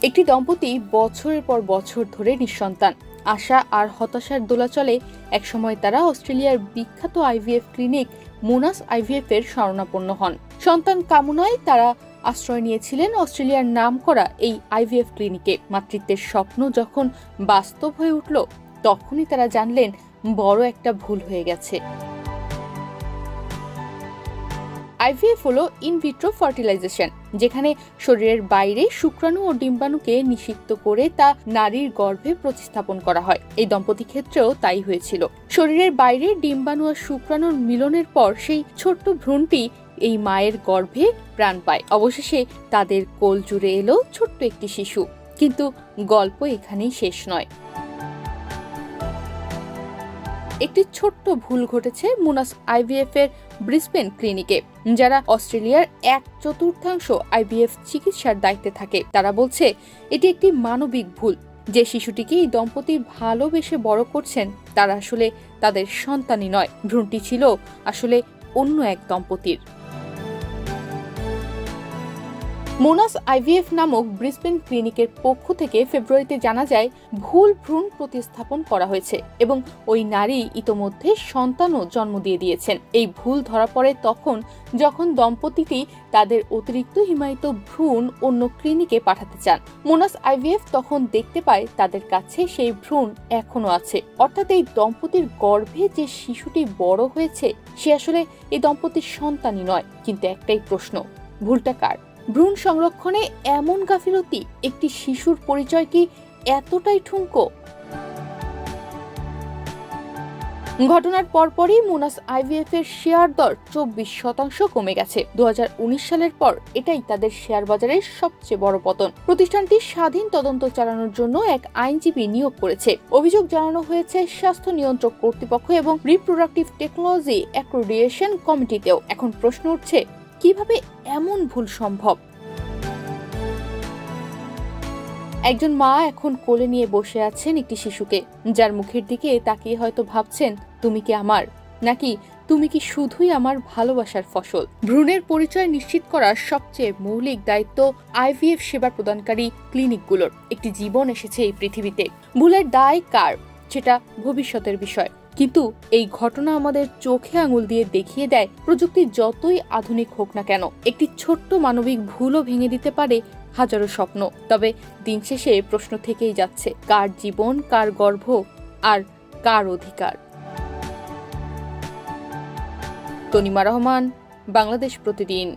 একটি দম্পতি বছরের পর বছর ধরে নিঃসন্তান। আশা আর হতাশার দোলাচলে একসময় তারা অস্ট্রেলিয়ার বিখ্যাত আইভিএফ ক্লিনিক মোনাস আইভিএফ এর শরণাপন্ন হন। সন্তান কামনায় তারা আশ্রয় নিয়েছিলেন অস্ট্রেলিয়ার নামকরা এই আইভিএফ ক্লিনিকে। মাতৃত্বের স্বপ্ন যখন বাস্তব হয়ে উঠল, তখনই তারা জানলেন বড় একটা ভুল হয়ে গেছে। আইভিএফ হলো ইনভিট্রো ফার্টিলাইজেশন, যেখানে শরীরের বাইরে শুক্রাণু ও ডিম্বাণুকে নিষিক্ত করে তা নারীর গর্ভে প্রতিস্থাপন করা হয়। এই দম্পতি ক্ষেত্রেও তাই হয়েছিল। শরীরের বাইরে ডিম্বাণু আর শুক্রাণুর মিলনের পর সেই ছোট্ট ভ্রূণটি এই মায়ের গর্ভে প্রাণ পায়। অবশেষে তাদের কোল জুড়ে এলো ছোট্ট একটি শিশু। কিন্তু গল্প এখানেই শেষ নয়। একটি ছোট্ট ভুল ঘটেছে মোনাস আইভিএফ এর ব্রিসবেন ক্লিনিকে, যারা অস্ট্রেলিয়ার 1/4 আইভিএফ চিকিৎসার দায়িত্বে থাকে। তারা বলছে এটি একটি মানবিক ভুল। যে শিশুটিকে এই দম্পতি ভালোবেসে বড় করছেন, তারা আসলে তাদের সন্তানই নয়। ভ্রূণটি ছিল আসলে অন্য এক দম্পতির। মোনাস আইভিএফ নামক ব্রিসবেন ক্লিনিকের পক্ষ থেকে ফেব্রুয়ারিতে জানা যায় ভুল ভ্রূণ প্রতিস্থাপন করা হয়েছে এবং ওই নারী ইতোমধ্যে সন্তানও জন্ম দিয়েছেন। এই ভুল ধরা পড়ে যখন দম্পতিটি তাদের অতিরিক্ত হিমায়িত ভ্রূণ অন্য ক্লিনিকে পাঠাতে চান। মোনাস আইভিএফ তখন দেখতে পায় তাদের কাছে সেই ভ্রূণ এখনো আছে। অর্থাৎ এই দম্পতির গর্ভে যে শিশুটি বড় হয়েছে, সে আসলে এই দম্পতির সন্তানই নয়। কিন্তু একটাই প্রশ্ন, ভুলটা কার? ভ্রূণ সংরক্ষণে এমন গাফিলতি, একটি শিশুর পরিচয় কি এতটাই ঠুনকো? ঘটনার পরপরই মোনাস আইভিএফ এর শেয়ার দর 24% কমে গেছে। 2019 সালের পর এটাই তাদের শেয়ার বাজারের সবচেয়ে বড় পতন। প্রতিষ্ঠানটি স্বাধীন তদন্ত চালানোর জন্য এক আইনজীবী নিয়োগ করেছে। অভিযোগ জানানো হয়েছে স্বাস্থ্য নিয়ন্ত্রক কর্তৃপক্ষ এবং রিপ্রোডাক্টিভ টেকনোলজি অ্যাক্রিডিয়েশন কমিটিতেও। এখন প্রশ্ন উঠছে, কিভাবে এমন ভুল সম্ভব? একজন মা এখন কোলে নিয়ে বসে আছেন একটি শিশুকে, যার মুখের দিকে তাকিয়ে হয়তো ভাবছেন, তুমি কি আমার, নাকি তুমি কি শুধুই আমার ভালোবাসার ফসল? ভ্রূণের পরিচয় নিশ্চিত করার সবচেয়ে মৌলিক দায়িত্ব আইভিএফ সেবা প্রদানকারী ক্লিনিকগুলোর। একটি জীবন এসেছে এই পৃথিবীতে। ভুলের দায় কার, সেটা ভবিষ্যতের বিষয়। কিন্তু এই ঘটনা আমাদের চোখে আঙুল দিয়ে দেখিয়ে দেয়, প্রযুক্তি যতই আধুনিক হোক না কেন, একটি ছোট্ট মানবিক ভুলও ভেঙে দিতে পারে হাজারো স্বপ্ন। তবে দিন শেষে প্রশ্ন থেকেই যাচ্ছে, কার জীবন, কার গর্ভ, আর কার অধিকার? তনিমা রহমান, বাংলাদেশ প্রতিদিন।